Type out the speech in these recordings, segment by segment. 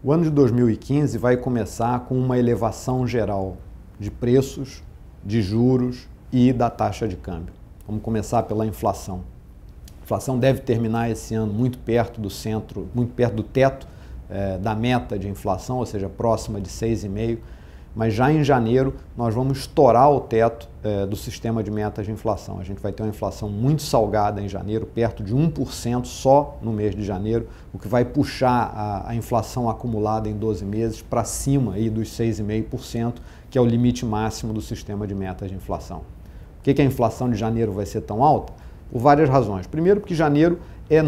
O ano de 2015 vai começar com uma elevação geral de preços, de juros e da taxa de câmbio. Vamos começar pela inflação. A inflação deve terminar esse ano muito perto do centro, muito perto do teto da meta de inflação, ou seja, próxima de 6,5%, mas já em janeiro nós vamos estourar o teto do sistema de metas de inflação. A gente vai ter uma inflação muito salgada em janeiro, perto de 1% só no mês de janeiro, o que vai puxar a inflação acumulada em 12 meses para cima aí dos 6,5%, que é o limite máximo do sistema de metas de inflação. Por que a inflação de janeiro vai ser tão alta? Por várias razões. Primeiro, porque janeiro é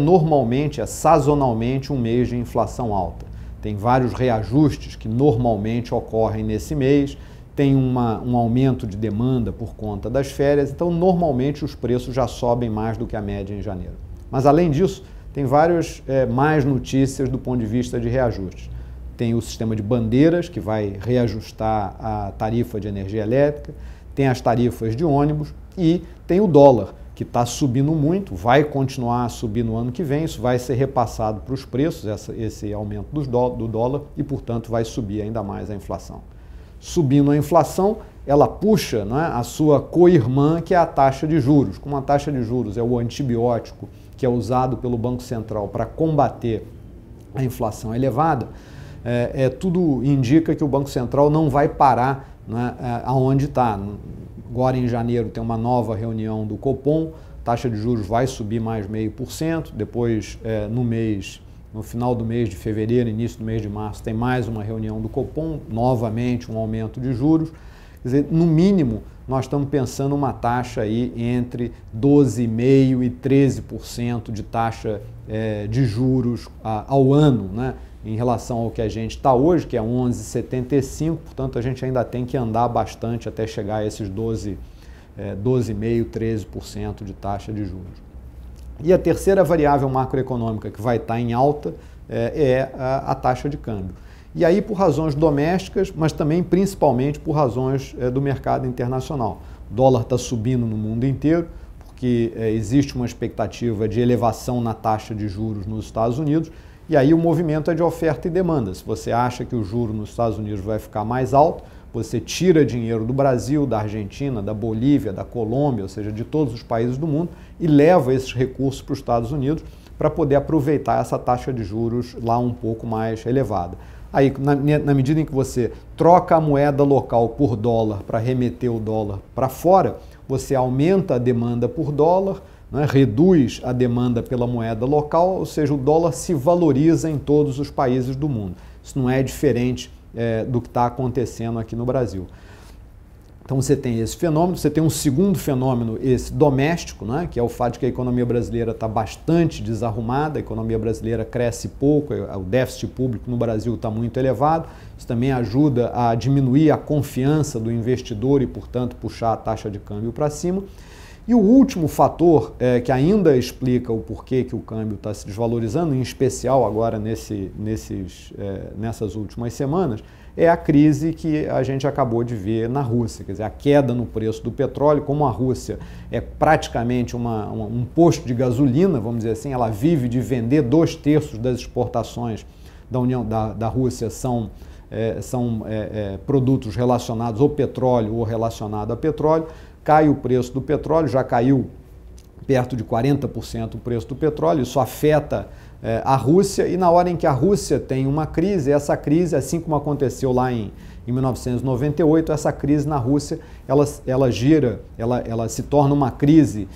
sazonalmente um mês de inflação alta. Tem vários reajustes que normalmente ocorrem nesse mês, tem um aumento de demanda por conta das férias, então normalmente os preços já sobem mais do que a média em janeiro. Mas além disso, tem várias mais notícias do ponto de vista de reajustes. Tem o sistema de bandeiras, que vai reajustar a tarifa de energia elétrica, tem as tarifas de ônibus e tem o dólar, que está subindo muito, vai continuar a subir no ano que vem, isso vai ser repassado para os preços, esse aumento do dólar, e, portanto, vai subir ainda mais a inflação. Subindo a inflação, ela puxa, né, a sua co-irmã, que é a taxa de juros. Como a taxa de juros é o antibiótico que é usado pelo Banco Central para combater a inflação elevada, tudo indica que o Banco Central não vai parar, né, aonde está. Agora em janeiro tem uma nova reunião do Copom, taxa de juros vai subir mais 0,5%, depois no final do mês de fevereiro, início do mês de março, tem mais uma reunião do Copom, novamente um aumento de juros. Quer dizer, no mínimo, nós estamos pensando uma taxa aí entre 12,5% e 13% de taxa de juros ao ano, né? Em relação ao que a gente está hoje, que é 11,75%, portanto a gente ainda tem que andar bastante até chegar a esses 12,5%, 13% de taxa de juros. E a terceira variável macroeconômica que vai estar em alta é a taxa de câmbio. E aí por razões domésticas, mas também principalmente por razões do mercado internacional. O dólar está subindo no mundo inteiro, porque existe uma expectativa de elevação na taxa de juros nos Estados Unidos, e aí o movimento é de oferta e demanda. Se você acha que o juro nos Estados Unidos vai ficar mais alto, você tira dinheiro do Brasil, da Argentina, da Bolívia, da Colômbia, ou seja, de todos os países do mundo, e leva esses recursos para os Estados Unidos para poder aproveitar essa taxa de juros lá um pouco mais elevada. Aí, na medida em que você troca a moeda local por dólar para remeter o dólar para fora, você aumenta a demanda por dólar, né, reduz a demanda pela moeda local, ou seja, o dólar se valoriza em todos os países do mundo. Isso não é diferente do que está acontecendo aqui no Brasil. Então você tem esse fenômeno, você tem um segundo fenômeno, esse doméstico, né, que é o fato de que a economia brasileira está bastante desarrumada, a economia brasileira cresce pouco, o déficit público no Brasil está muito elevado, isso também ajuda a diminuir a confiança do investidor e, portanto, puxar a taxa de câmbio para cima. E o último fator que ainda explica o porquê que o câmbio está se desvalorizando, em especial agora nessas últimas semanas, é a crise que a gente acabou de ver na Rússia, quer dizer, a queda no preço do petróleo. Como a Rússia é praticamente um posto de gasolina, vamos dizer assim, ela vive de vender 2/3 das exportações da Rússia são produtos relacionados ao petróleo ou relacionados a petróleo. Cai o preço do petróleo, já caiu perto de 40% o preço do petróleo, isso afeta a Rússia, e na hora em que a Rússia tem uma crise, essa crise, assim como aconteceu lá em 1998, essa crise na Rússia, ela se torna uma crise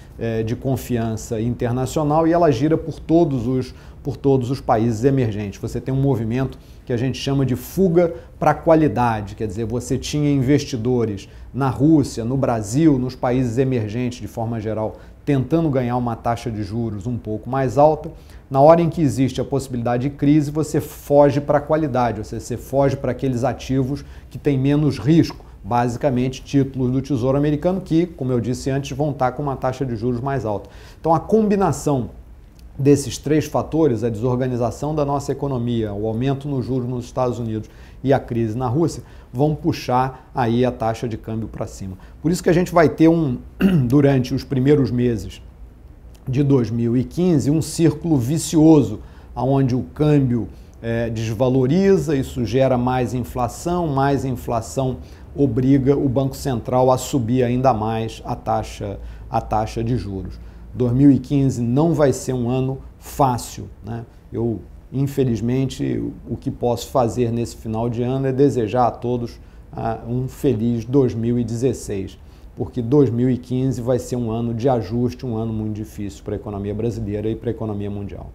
de confiança internacional e ela gira por todos os países emergentes. Você tem um movimento que a gente chama de fuga para a qualidade, quer dizer, você tinha investidores na Rússia, no Brasil, nos países emergentes de forma geral, tentando ganhar uma taxa de juros um pouco mais alta. Na hora em que existe a possibilidade de crise, você foge para a qualidade, ou seja, você foge para aqueles ativos que têm menos risco, basicamente títulos do Tesouro Americano que, como eu disse antes, vão estar com uma taxa de juros mais alta. Então a combinação desses três fatores, a desorganização da nossa economia, o aumento no juros nos Estados Unidos e a crise na Rússia, vão puxar aí a taxa de câmbio para cima. Por isso que a gente vai ter durante os primeiros meses de 2015, um círculo vicioso, onde o câmbio desvaloriza, isso gera mais inflação obriga o Banco Central a subir ainda mais a taxa de juros. 2015 não vai ser um ano fácil, né? Infelizmente, o que posso fazer nesse final de ano é desejar a todos um feliz 2016, porque 2015 vai ser um ano de ajuste, um ano muito difícil para a economia brasileira e para a economia mundial.